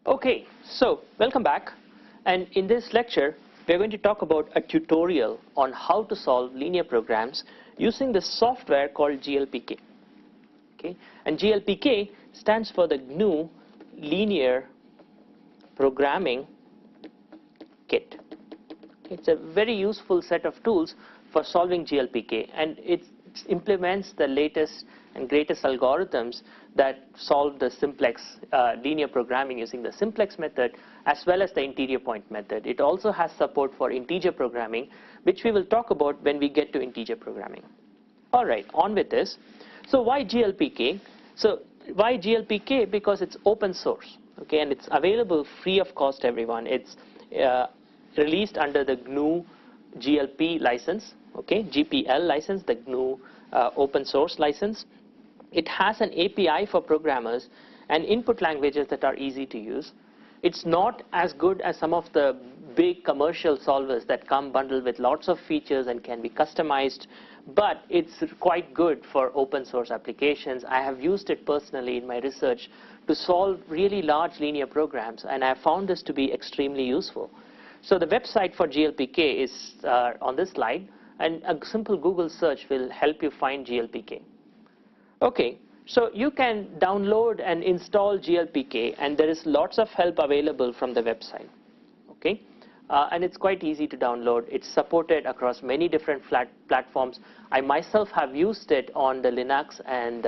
Okay, so welcome back, and in this lecture we're going to talk about a tutorial on how to solve linear programs using the software called GLPK. Okay, and GLPK stands for the GNU Linear Programming Kit. It's a very useful set of tools for solving GLPK, and it implements the latest and greatest algorithms that solve the simplex linear programming using the simplex method as well as the interior point method. It also has support for integer programming, which we will talk about when we get to integer programming. All right, on with this. So why GLPK? So why GLPK? Because it's open source, okay, and it's available free of cost to everyone. It's released under the GNU GLP license, okay, GPL license, the GNU open source license. It has an API for programmers and input languages that are easy to use. It's not as good as some of the big commercial solvers that come bundled with lots of features and can be customized, but it's quite good for open source applications. I have used it personally in my research to solve really large linear programs, and I found this to be extremely useful. So the website for GLPK is on this slide, and a simple Google search will help you find GLPK. Okay, so you can download and install GLPK, and there is lots of help available from the website. Okay, and it's quite easy to download. It's supported across many different platforms. I myself have used it on the Linux and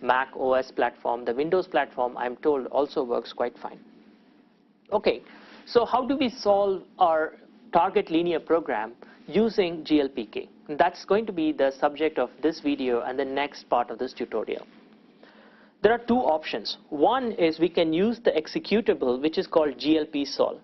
Mac OS platform. The Windows platform, I'm told, also works quite fine. Okay, so how do we solve our target linear program using GLPK? And that's going to be the subject of this video and the next part of this tutorial. There are two options. One is we can use the executable, which is called glpsolve.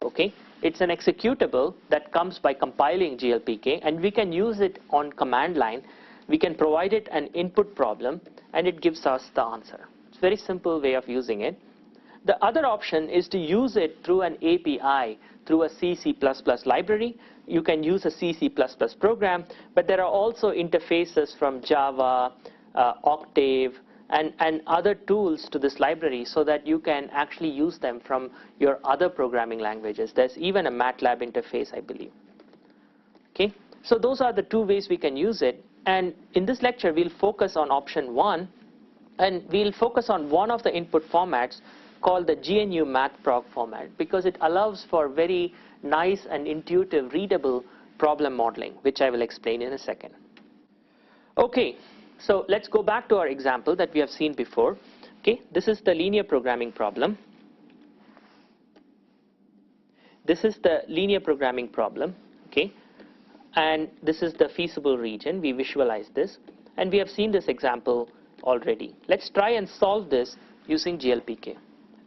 Okay, it's an executable that comes by compiling GLPK, and we can use it on command line. We can provide it an input problem, and it gives us the answer. It's a very simple way of using it. The other option is to use it through an API, through a C++ library. You can use a C++ program, but there are also interfaces from Java, Octave, and other tools to this library so that you can actually use them from your other programming languages. There's even a MATLAB interface, I believe. Okay, so those are the two ways we can use it. And in this lecture, we'll focus on option one, and we'll focus on one of the input formats called the GNU MathProg format, because it allows for very nice and intuitive, readable problem modeling, which I will explain in a second. Okay, so let's go back to our example that we have seen before. Okay, this is the linear programming problem. This is the linear programming problem, okay, and this is the feasible region. We visualize this, and we have seen this example already. Let's try and solve this using GLPK.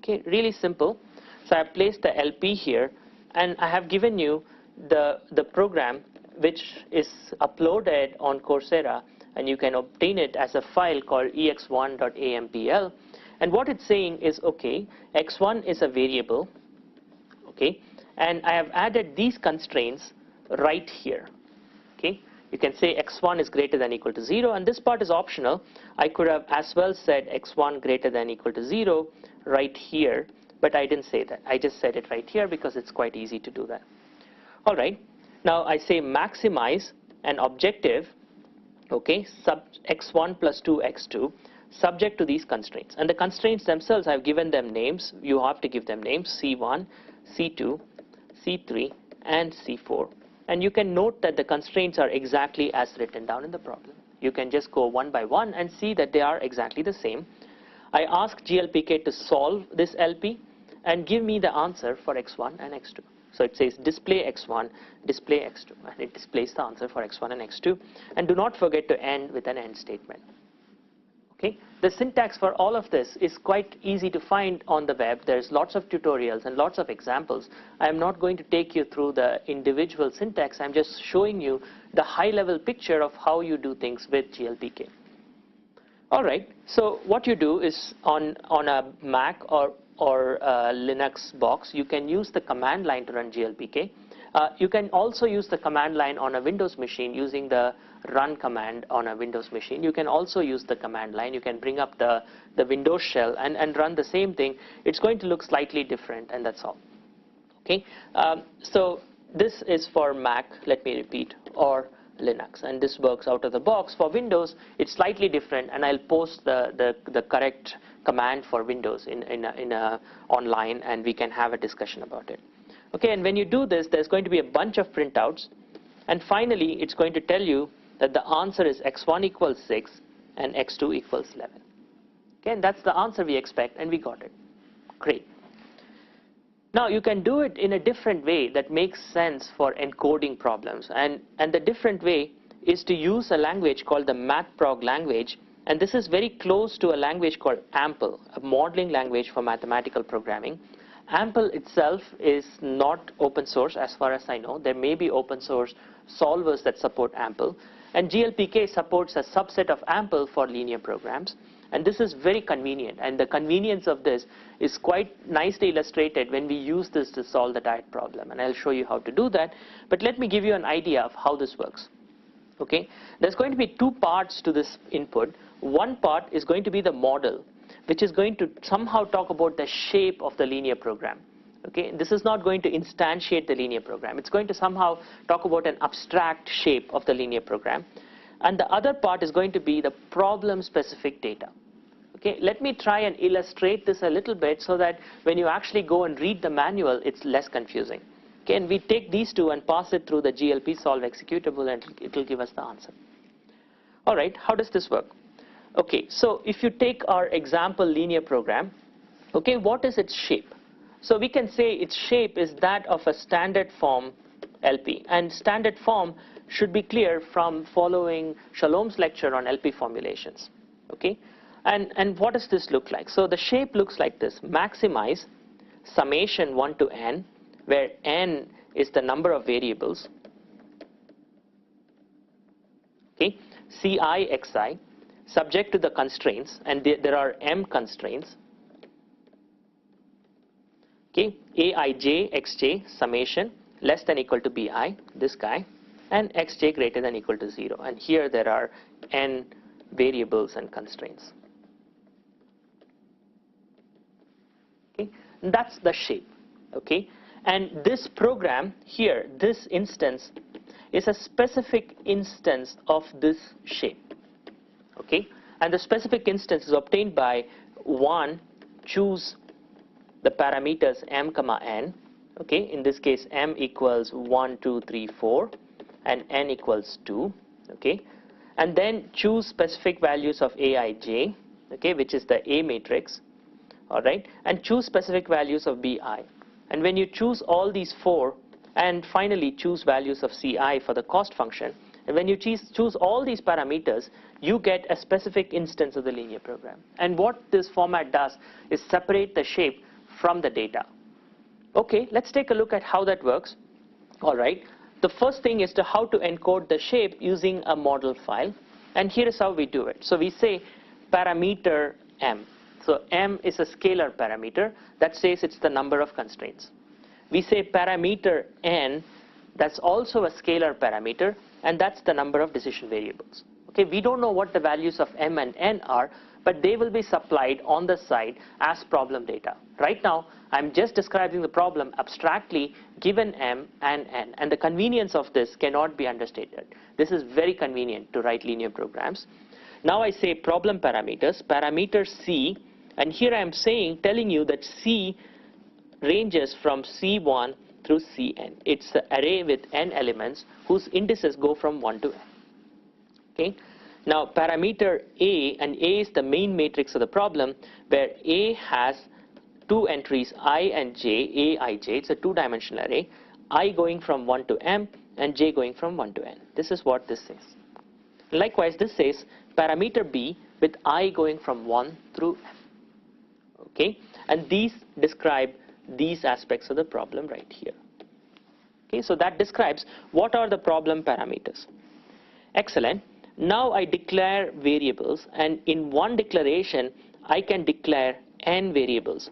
Okay, really simple. So I've placed the LP here, and I have given you the program which is uploaded on Coursera, and you can obtain it as a file called ex1.ampl. And what it's saying is, okay, x1 is a variable, okay, and I have added these constraints right here. Okay, you can say x1 is greater than or equal to 0, and this part is optional. I could have as well said x1 greater than or equal to 0 right here, but I didn't say that. I just said it right here because it's quite easy to do that. All right, now I say maximize an objective, okay, sub x1 plus 2x2, subject to these constraints. And the constraints themselves, I've given them names. You have to give them names: C1, C2, C3, and C4. And you can note that the constraints are exactly as written down in the problem. You can just go one by one and see that they are exactly the same. I ask GLPK to solve this LP and give me the answer for x1 and x2. So it says display x1, display x2, and it displays the answer for x1 and x2. And do not forget to end with an end statement. Okay, the syntax for all of this is quite easy to find on the web. There's lots of tutorials and lots of examples. I'm not going to take you through the individual syntax. I'm just showing you the high-level picture of how you do things with GLPK. All right, so what you do is on a Mac or Linux box, you can use the command line to run GLPK. You can also use the command line on a Windows machine using the run command on a Windows machine. You can also use the command line. You can bring up the Windows shell and run the same thing. It's going to look slightly different, and that's all. Okay, so this is for Mac, let me repeat, or Linux, and this works out of the box. For Windows, it's slightly different, and I'll post the correct command for Windows online, and we can have a discussion about it. Okay, and when you do this, there's going to be a bunch of printouts, and finally, it's going to tell you that the answer is x1 equals 6 and x2 equals 11. Okay, and that's the answer we expect, and we got it. Great. Now, you can do it in a different way that makes sense for encoding problems. And the different way is to use a language called the matprog language. And this is very close to a language called AMPL, a modeling language for mathematical programming. AMPL itself is not open source as far as I know. There may be open source solvers that support AMPL. And GLPK supports a subset of AMPL for linear programs. And this is very convenient, and the convenience of this is quite nicely illustrated when we use this to solve the diet problem, and I'll show you how to do that. But let me give you an idea of how this works. Okay, there's going to be two parts to this input. One part is going to be the model, which is going to somehow talk about the shape of the linear program. Okay, this is not going to instantiate the linear program. It's going to somehow talk about an abstract shape of the linear program. And the other part is going to be the problem-specific data. Okay, let me try and illustrate this a little bit so that when you actually go and read the manual, it's less confusing. Okay, and we take these two and pass it through the GLP solve executable, and it will give us the answer. All right, how does this work? Okay, so if you take our example linear program, okay, what is its shape? So we can say its shape is that of a standard form LP, and standard form should be clear from following Shalom's lecture on LP formulations. Okay, and what does this look like? So the shape looks like this: maximize summation 1 to n, where n is the number of variables. Okay, ci xi, subject to the constraints, and there are m constraints. Okay, aij xj summation less than equal to bi, this guy, and xj greater than equal to 0. And here there are n variables and constraints. Okay, and that's the shape. Okay, and this program here, this instance, is a specific instance of this shape. Okay, and the specific instance is obtained by 1, choose the parameters m comma n. Okay, in this case m equals 1, 2, 3, 4, and n equals 2. Okay, and then choose specific values of aij, okay, which is the A matrix. All right, and choose specific values of bi. And when you choose all these 4, and finally choose values of ci for the cost function, and when you choose all these parameters, you get a specific instance of the linear program. And what this format does is separate the shape from the data. Okay, let's take a look at how that works. All right, the first thing is how to encode the shape using a model file, and here is how we do it. So we say parameter m. So m is a scalar parameter that says it's the number of constraints. We say parameter n, that's also a scalar parameter, and that's the number of decision variables. Okay, we don't know what the values of m and n are, but they will be supplied on the side as problem data. Right now, I'm just describing the problem abstractly given m and n, and the convenience of this cannot be understated. This is very convenient to write linear programs. Now I say problem parameters, parameter c, and here I am telling you that c ranges from c1 through cn. It's an array with n elements whose indices go from 1 to n. Okay. Now parameter a, and a is the main matrix of the problem, where a has 2 entries I and j, a, I, j. It's a 2-dimensional array, I going from 1 to m and j going from 1 to n. This is what this says. Likewise, this says parameter b with I going from 1 through m. Okay, and these describe these aspects of the problem right here. Okay, so that describes what are the problem parameters. Excellent. Now I declare variables, and in one declaration I can declare n variables.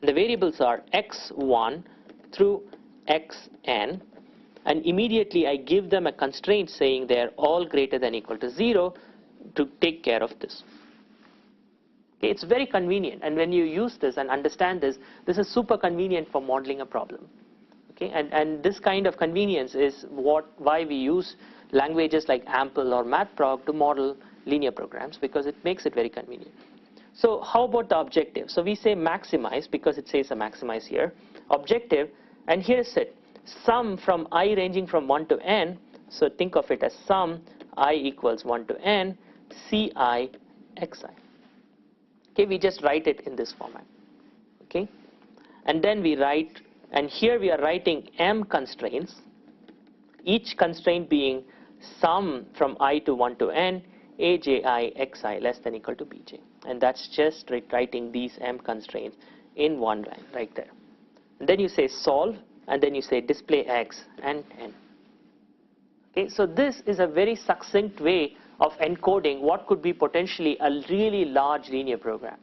The variables are x1, through xn, and immediately I give them a constraint saying they are all greater than equal to 0 to take care of this. Okay, it's very convenient, and when you use this and understand this, this is super convenient for modeling a problem. Okay, and this kind of convenience is why we use languages like AMPL or MathProg to model linear programs, because it makes it very convenient. So how about the objective? So we say maximize because it says a maximize here. Objective, and here is it. Sum from I ranging from 1 to n. So think of it as sum I equals 1 to n ci xi. Okay, we just write it in this format. Okay, and then we write, and here we are writing m constraints, each constraint being sum from I to 1 to n aji xi less than equal to bj. And that's just writing these m constraints in one line right there. And then you say solve, and then you say display x and n. Okay, so this is a very succinct way of encoding what could be potentially a really large linear program.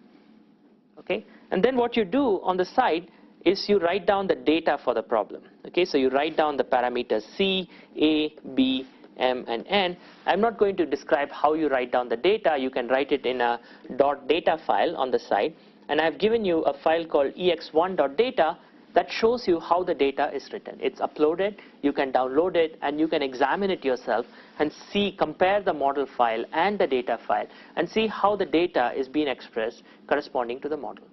Okay, and then what you do on the side is you write down the data for the problem. Okay, so you write down the parameters c, a, b, m, and n. I'm not going to describe how you write down the data. You can write it in a .data file on the side, and I've given you a file called ex1.data that shows you how the data is written. It's uploaded, you can download it, and you can examine it yourself and see, compare the model file and the data file and see how the data is being expressed corresponding to the model.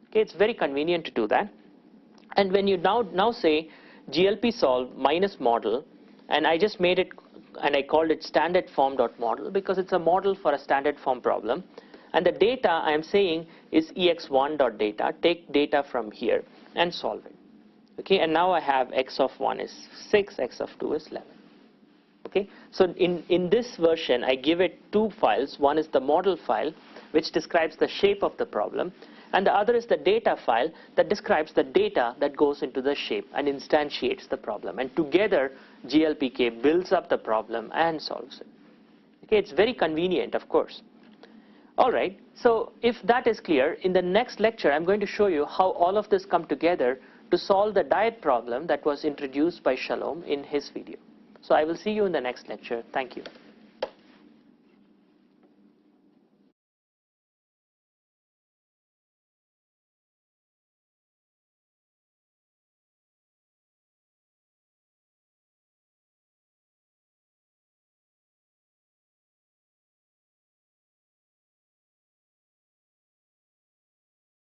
Okay, it's very convenient to do that. And when you now say GLP solve minus model, and I just made it and I called it standard form.model because it's a model for a standard form problem. And the data I am saying is ex1.data, take data from here and solve it. Okay, and now I have x of 1 is 6, x of 2 is 11. Okay, so in this version I give it two files. One is the model file, which describes the shape of the problem, and the other is the data file that describes the data that goes into the shape and instantiates the problem. And together GLPK builds up the problem and solves it. Okay, it's very convenient, of course. All right, so if that is clear, in the next lecture I'm going to show you how all of this come together to solve the diet problem that was introduced by Shalom in his video. So I will see you in the next lecture. Thank you.